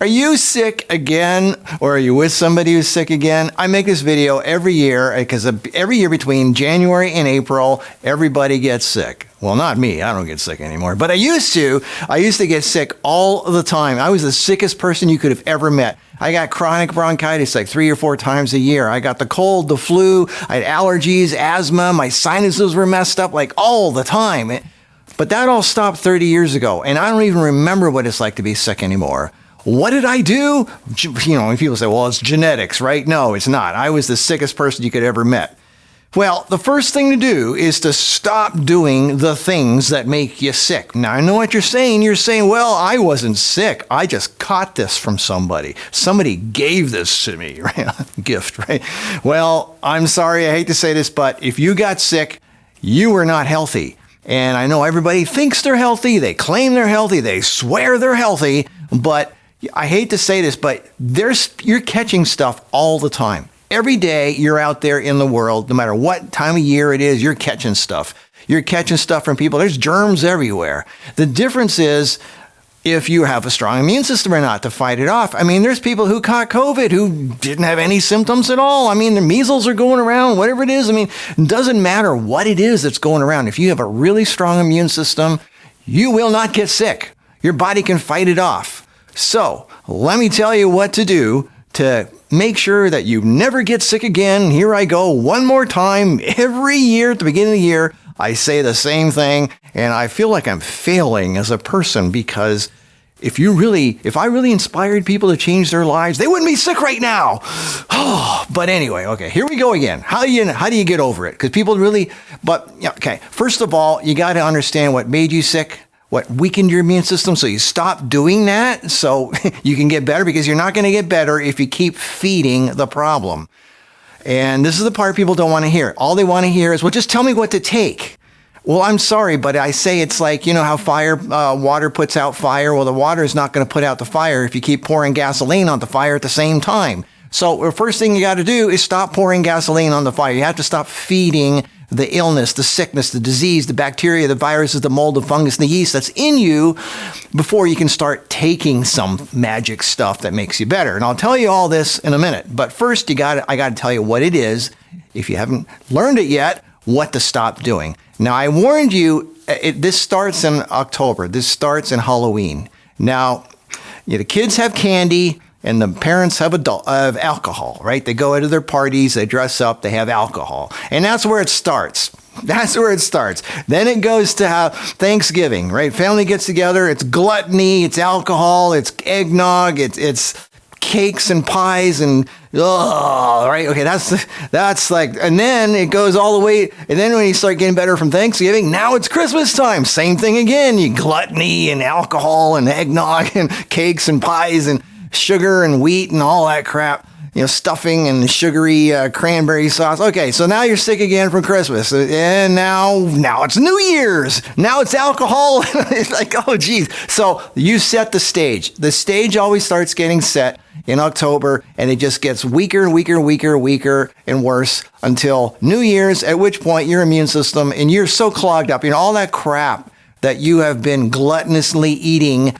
Are you sick again, or are you with somebody who's sick again? I make this video every year because every year between January and April, everybody gets sick. Well, not me. I don't get sick anymore. But I used to. I used to get sick all the time. I was the sickest person you could have ever met. I got chronic bronchitis like 3 or 4 times a year. I got the cold, the flu. I had allergies, asthma. My sinuses were messed up like all the time. But that all stopped 30 years ago. And I don't even remember what it's like to be sick anymore. What did I do? People say, well, it's genetics, right? No, it's not. I was the sickest person you could ever met. Well, the first thing to do is to stop doing the things that make you sick. Now, I know what you're saying. You're saying, well, I wasn't sick. I just caught this from somebody. Somebody gave this to me, right? Gift, right? Well, I'm sorry. I hate to say this, but if you got sick, you were not healthy. And I know everybody thinks they're healthy. They claim they're healthy. They swear they're healthy. But I hate to say this, but you're catching stuff all the time. Every day you're out there in the world, no matter what time of year it is, you're catching stuff. You're catching stuff from people. There's germs everywhere. The difference is if you have a strong immune system or not to fight it off. I mean, there's people who caught COVID who didn't have any symptoms at all. I mean, the measles are going around, whatever it is. I mean, it doesn't matter what it is that's going around. If you have a really strong immune system, you will not get sick. Your body can fight it off. So let me tell you what to do to make sure that you never get sick again. Here I go one more time. Every year at the beginning of the year, I say the same thing, and I feel like I'm failing as a person because if I really inspired people to change their lives, they wouldn't be sick right now. Oh, but anyway, okay, here we go again. How do you get over it? Because people really, first of all, you got to understand what made you sick. What weakened your immune system, so you stop doing that so you can get better, because you're not going to get better if you keep feeding the problem. And this is the part people don't want to hear. All they want to hear is, well, just tell me what to take. Well, I'm sorry, but I say it's like, how water puts out fire. Well, the water is not going to put out the fire if you keep pouring gasoline on the fire at the same time. So the first thing you got to do is stop pouring gasoline on the fire. You have to stop feeding the illness, the sickness, the disease, the bacteria, the viruses, the mold, the fungus, the yeast that's in you before you can start taking some magic stuff that makes you better. And I'll tell you all this in a minute. But first, I got to tell you what it is, if you haven't learned it yet, what to stop doing. Now, I warned you, this starts in October. This starts in Halloween. Now, the kids have candy, and the parents have alcohol, right? They go into their parties, they dress up, they have alcohol. And that's where it starts. That's where it starts. Then it goes to Thanksgiving, right? Family gets together, it's gluttony, it's alcohol, it's eggnog, it's cakes and pies and, right? Okay, that's like, and then it goes all the way, and then when you start getting better from Thanksgiving, now it's Christmas time. Same thing again. You gluttony and alcohol and eggnog and cakes and pies and sugar and wheat and all that crap, stuffing and sugary cranberry sauce. Okay, so now you're sick again from Christmas. And now it's New Year's. Now it's alcohol. It's like, oh, geez. So you set the stage. The stage always starts getting set in October, and it just gets weaker and weaker and weaker and weaker and worse until New Year's, at which point your immune system, and you're so clogged up, all that crap that you have been gluttonously eating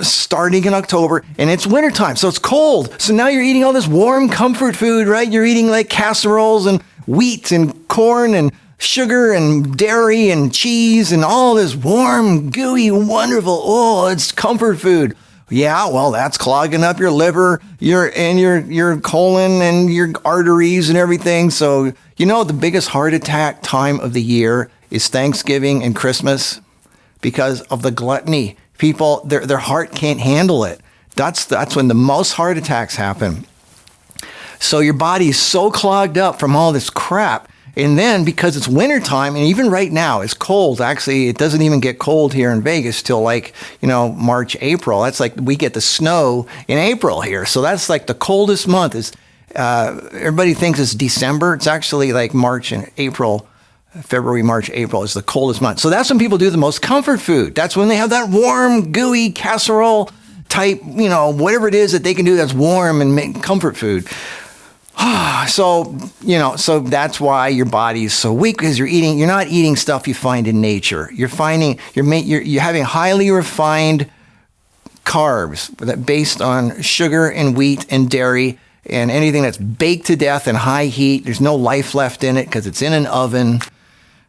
starting in October, and it's wintertime, so it's cold. So now you're eating all this warm comfort food, right? You're eating like casseroles and wheat and corn and sugar and dairy and cheese and all this warm, gooey, wonderful, it's comfort food. Yeah, well, that's clogging up your liver, your colon and your arteries and everything. So, the biggest heart attack time of the year is Thanksgiving and Christmas because of the gluttony. People, their heart can't handle it. That's when the most heart attacks happen. So your body is so clogged up from all this crap. And then because it's wintertime, and even right now it's cold. Actually, it doesn't even get cold here in Vegas till March, April. That's like we get the snow in April here. So that's like the coldest month. Everybody thinks it's December. It's actually like March and April. February, March, April is the coldest month. So that's when people do the most comfort food. That's when they have that warm, gooey casserole type, whatever it is that they can do that's warm and make comfort food. So that's why your body is so weak, because you're not eating stuff you find in nature. You're having highly refined carbs that based on sugar and wheat and dairy and anything that's baked to death in high heat. There's no life left in it because it's in an oven.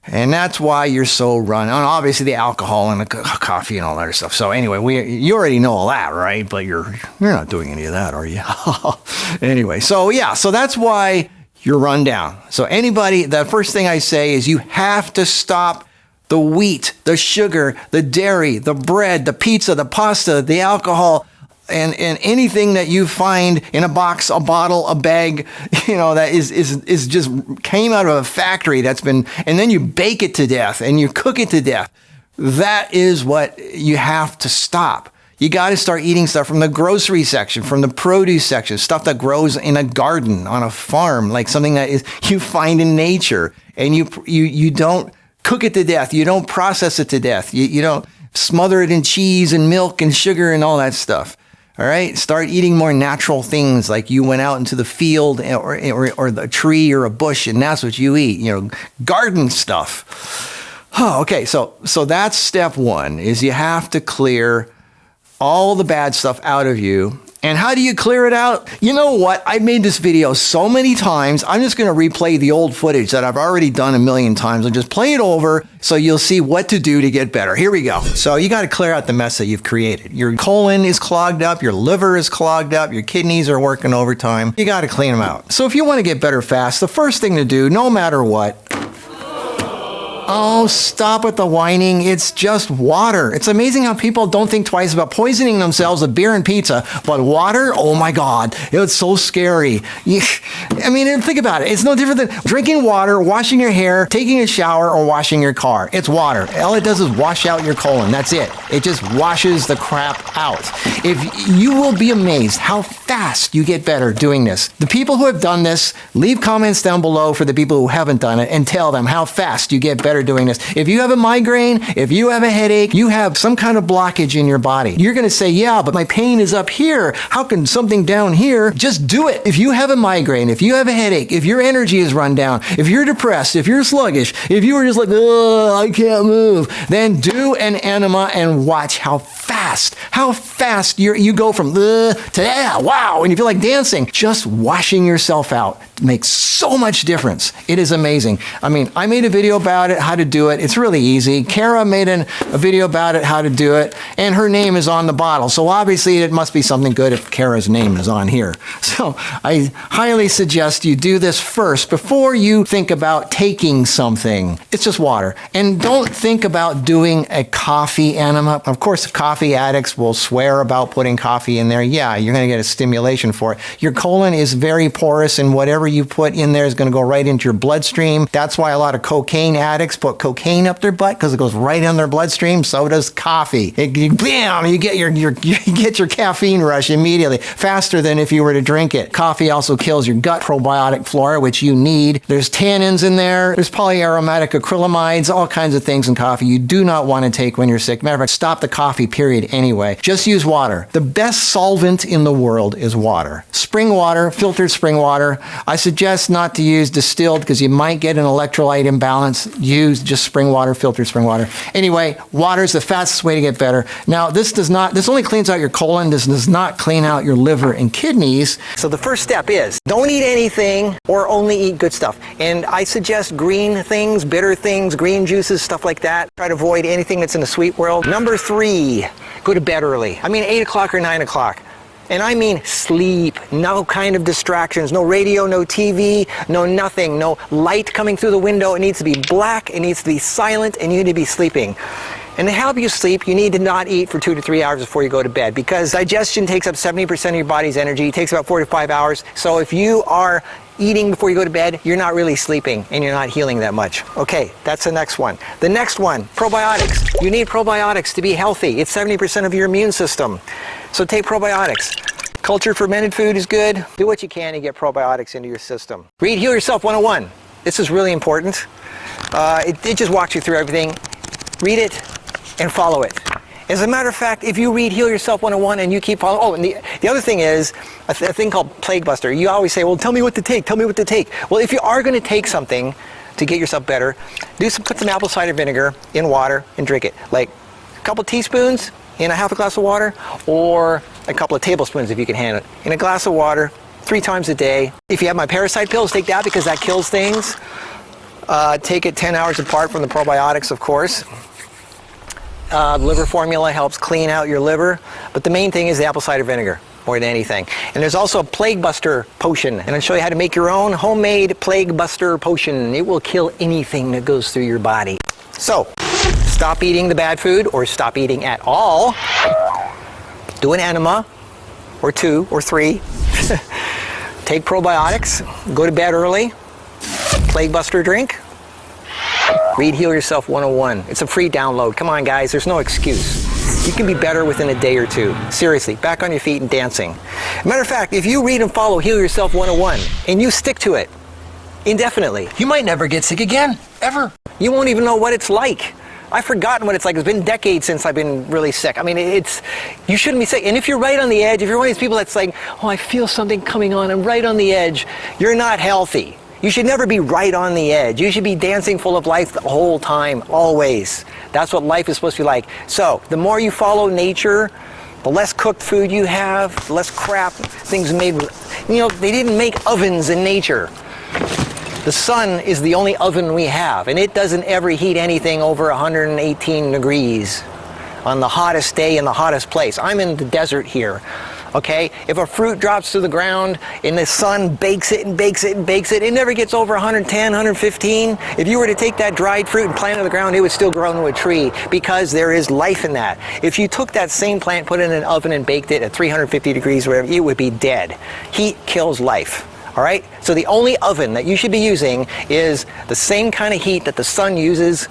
And that's why you're so run on. Obviously, the alcohol and the coffee and all that other stuff. So anyway, you already know all that, right? But you're not doing any of that, are you? Anyway, so yeah, so that's why you're run down. So anybody, the first thing I say is you have to stop the wheat, the sugar, the dairy, the bread, the pizza, the pasta, the alcohol, and anything that you find in a box, a bottle, a bag, that is just came out of a factory that's been, and then you bake it to death and you cook it to death. That is what you have to stop. You got to start eating stuff from the grocery section, from the produce section, stuff that grows in a garden, on a farm, like something that is you find in nature, and you don't cook it to death. You don't process it to death. You don't smother it in cheese and milk and sugar and all that stuff. All right, start eating more natural things, like you went out into the field or the tree or a bush, and that's what you eat. Garden stuff. Oh, okay, so that's step one. Is you have to clear all the bad stuff out of you. And how do you clear it out? You know what? I made this video so many times. I'm just going to replay the old footage that I've already done a million times and just play it over so you'll see what to do to get better. Here we go. So you got to clear out the mess that you've created. Your colon is clogged up. Your liver is clogged up. Your kidneys are working overtime. You got to clean them out. So if you want to get better fast, the first thing to do, no matter what, oh, stop with the whining. It's just water. It's amazing how people don't think twice about poisoning themselves with beer and pizza, but water, oh my God, it's so scary. Think about it. It's no different than drinking water, washing your hair, taking a shower, or washing your car. It's water. All it does is wash out your colon. That's it. It just washes the crap out. You will be amazed how fast you get better doing this. The people who have done this, leave comments down below for the people who haven't done it and tell them how fast you get better doing this. If you have a migraine, if you have a headache, you have some kind of blockage in your body. You're going to say, yeah, but my pain is up here. How can something down here? Just do it. If you have a migraine, if you have a headache, if your energy is run down, if you're depressed, if you're sluggish, if you were just like, I can't move, then do an enema and watch how fast you go from to wow, and you feel like dancing. Just washing yourself out makes so much difference. It is amazing. I made a video about it, how to do it. It's really easy. Kara made a video about it, how to do it, and her name is on the bottle. So obviously it must be something good if Kara's name is on here. So I highly suggest you do this first before you think about taking something. It's just water. And don't think about doing a coffee enema. Of course, coffee addicts will swear about putting coffee in there. Yeah, you're going to get a stimulation for it. Your colon is very porous, and whatever you put in there is going to go right into your bloodstream. That's why a lot of cocaine addicts put cocaine up their butt, because it goes right in their bloodstream. So does coffee. Bam! You get your caffeine rush immediately, faster than if you were to drink it. Coffee also kills your gut probiotic flora, which you need. There's tannins in there. There's polyaromatic acrylamides, all kinds of things in coffee you do not want to take when you're sick. Matter of fact, stop the coffee, period, anyway. Just use water. The best solvent in the world is water. Spring water, filtered spring water. I suggest not to use distilled because you might get an electrolyte imbalance. Use just spring water, filtered spring water. Anyway, water is the fastest way to get better. Now, this only cleans out your colon. This does not clean out your liver and kidneys. So the first step is don't eat anything or only eat good stuff. And I suggest green things, bitter things, green juices, stuff like that. Try to avoid anything that's in the sweet world. Number 3, go to bed early. 8 o'clock or 9 o'clock. And I mean sleep, no kind of distractions, no radio, no TV, no nothing, no light coming through the window. It needs to be black, it needs to be silent, and you need to be sleeping. And to help you sleep, you need to not eat for 2 to 3 hours before you go to bed, because digestion takes up 70% of your body's energy. It takes about 4 to 5 hours. So if you are eating before you go to bed, you're not really sleeping and you're not healing that much. Okay, that's the next one. The next one, probiotics. You need probiotics to be healthy. It's 70% of your immune system. So take probiotics. Cultured fermented food is good. Do what you can to get probiotics into your system. Read Heal Yourself 101. This is really important. It just walks you through everything. Read it and follow it. As a matter of fact, if you read Heal Yourself 101 and you keep following, and the other thing is a thing called Plague Buster. You always say, well, tell me what to take, tell me what to take. Well, if you are going to take something to get yourself better, put some apple cider vinegar in water and drink it. Like a couple teaspoons, in a half a glass of water, or a couple of tablespoons if you can handle it. In a glass of water, 3 times a day. If you have my parasite pills, take that because that kills things. Take it 10 hours apart from the probiotics, of course. Liver formula helps clean out your liver, but the main thing is the apple cider vinegar more than anything. And there's also a plague buster potion, and I'll show you how to make your own homemade plague buster potion. It will kill anything that goes through your body. So, stop eating the bad food, or stop eating at all. Do an enema, or 2 or 3. Take probiotics, go to bed early, plague buster drink, read Heal Yourself 101. It's a free download. Come on, guys, there's no excuse. You can be better within a day or 2. Seriously, back on your feet and dancing. Matter of fact, if you read and follow Heal Yourself 101 and you stick to it indefinitely, You might never get sick again, ever. you won't even know what it's like. I've forgotten what it's like. It's been decades since I've been really sick. I mean, you shouldn't be sick. And if you're right on the edge, if you're one of these people that's like, oh, I feel something coming on, I'm right on the edge, you're not healthy. You should never be right on the edge. You should be dancing full of life the whole time, always. That's what life is supposed to be like. So, the more you follow nature, the less cooked food you have, the less crap things made with, they didn't make ovens in nature. The sun is the only oven we have, and it doesn't ever heat anything over 118 degrees on the hottest day in the hottest place. I'm in the desert here. Okay, if a fruit drops to the ground and the sun bakes it and bakes it and bakes it, it never gets over 110, 115. If you were to take that dried fruit and plant it on the ground, it would still grow into a tree because there is life in that. If you took that same plant, put it in an oven and baked it at 350 degrees or whatever, it would be dead. Heat kills life. All right, so the only oven that you should be using is the same kind of heat that the sun uses,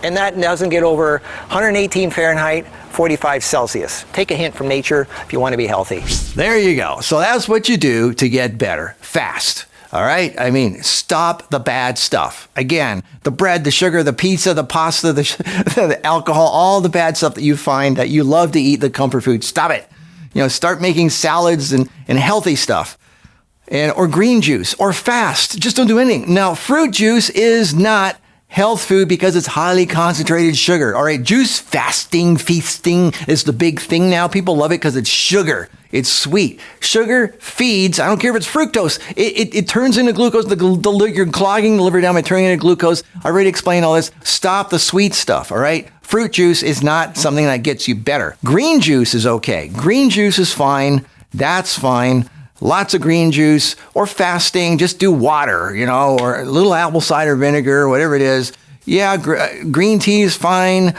and that doesn't get over 118 Fahrenheit, 45 Celsius. Take a hint from nature if you want to be healthy. There you go. So that's what you do to get better fast. All right? I mean, stop the bad stuff. Again, the bread, the sugar, the pizza, the pasta, the alcohol, all the bad stuff that you find that you love to eat, the comfort food. Stop it. Start making salads and healthy stuff. Or green juice, or fast. Just don't do anything. Now, fruit juice is not health food because it's highly concentrated sugar. All right, juice fasting, feasting is the big thing now. People love it because it's sugar. It's sweet. Sugar feeds, I don't care if it's fructose, it turns into glucose. You're clogging the liver down by turning it into glucose. I already explained all this. Stop the sweet stuff, all right? Fruit juice is not something that gets you better. Green juice is okay. Green juice is fine. That's fine. Lots of green juice, or fasting, just do water, or a little apple cider vinegar, whatever it is. Yeah, green tea is fine,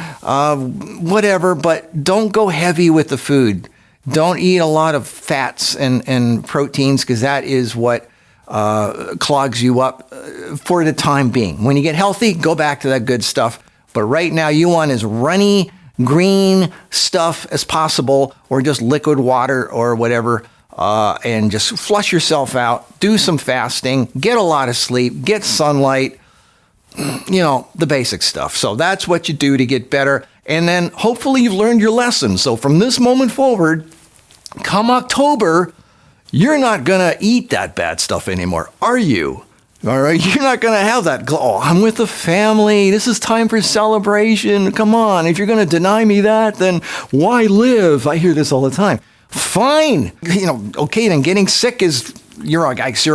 whatever, but don't go heavy with the food. Don't eat a lot of fats and proteins, because that is what clogs you up for the time being. When you get healthy, go back to that good stuff. But right now, you want as runny, green stuff as possible, or just liquid water or whatever. And just flush yourself out, do some fasting, get a lot of sleep, get sunlight, the basic stuff. So that's what you do to get better. And then hopefully you've learned your lesson. So from this moment forward, come October, you're not going to eat that bad stuff anymore, are you? All right, you're not going to have that, oh, I'm with the family. This is time for celebration. Come on, if you're going to deny me that, then why live? I hear this all the time. Fine. Okay, then getting sick is, I guess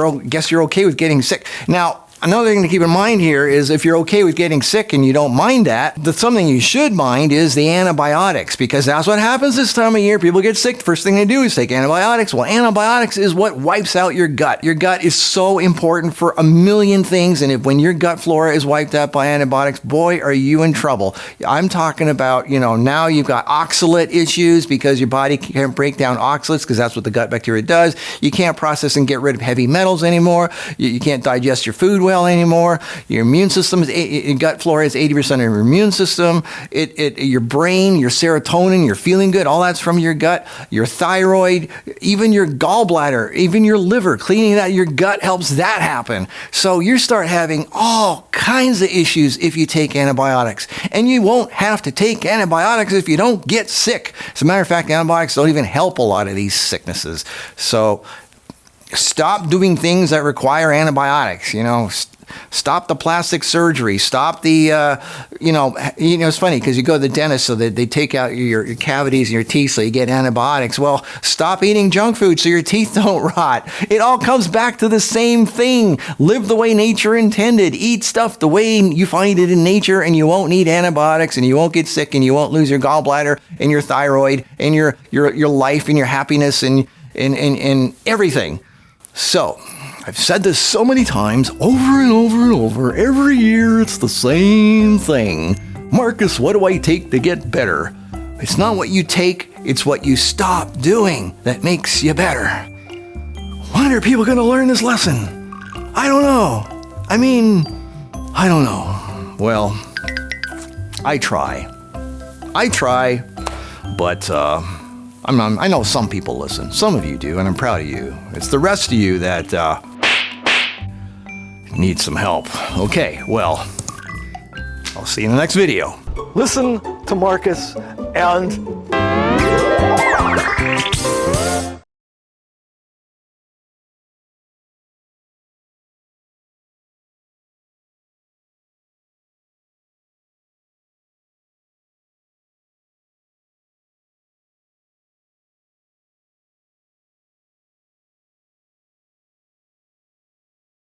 you're okay with getting sick. Now, another thing to keep in mind here is if you're okay with getting sick and you don't mind that, something you should mind is the antibiotics, because that's what happens this time of year. People get sick. The first thing they do is take antibiotics. Well, antibiotics is what wipes out your gut. Your gut is so important for a million things, and when your gut flora is wiped out by antibiotics, boy, are you in trouble. I'm talking about, now you've got oxalate issues because your body can't break down oxalates, because that's what the gut bacteria does. You can't process and get rid of heavy metals anymore. You can't digest your food well anymore. Your immune system is gut flora is 80% of your immune system. Your brain, your serotonin, you're feeling good. All that's from your gut. Your thyroid, even your gallbladder, even your liver, cleaning that your gut helps that happen. So you start having all kinds of issues if you take antibiotics, and you won't have to take antibiotics if you don't get sick. As a matter of fact, antibiotics don't even help a lot of these sicknesses. So stop doing things that require antibiotics. Stop the plastic surgery. Stop the, it's funny because you go to the dentist so that they take out your cavities in your teeth so you get antibiotics. Well, stop eating junk food so your teeth don't rot. It all comes back to the same thing. Live the way nature intended. Eat stuff the way you find it in nature, and you won't need antibiotics, and you won't get sick, and you won't lose your gallbladder and your thyroid and your life and your happiness and everything. So, I've said this so many times, over and over and over. Every year it's the same thing. Marcus, what do I take to get better? It's not what you take, it's what you stop doing that makes you better. When are people going to learn this lesson? I don't know. I don't know. Well, I try, but I know some people listen. Some of you do, and I'm proud of you. It's the rest of you that need some help. Okay, well, I'll see you in the next video. Listen to Marcus and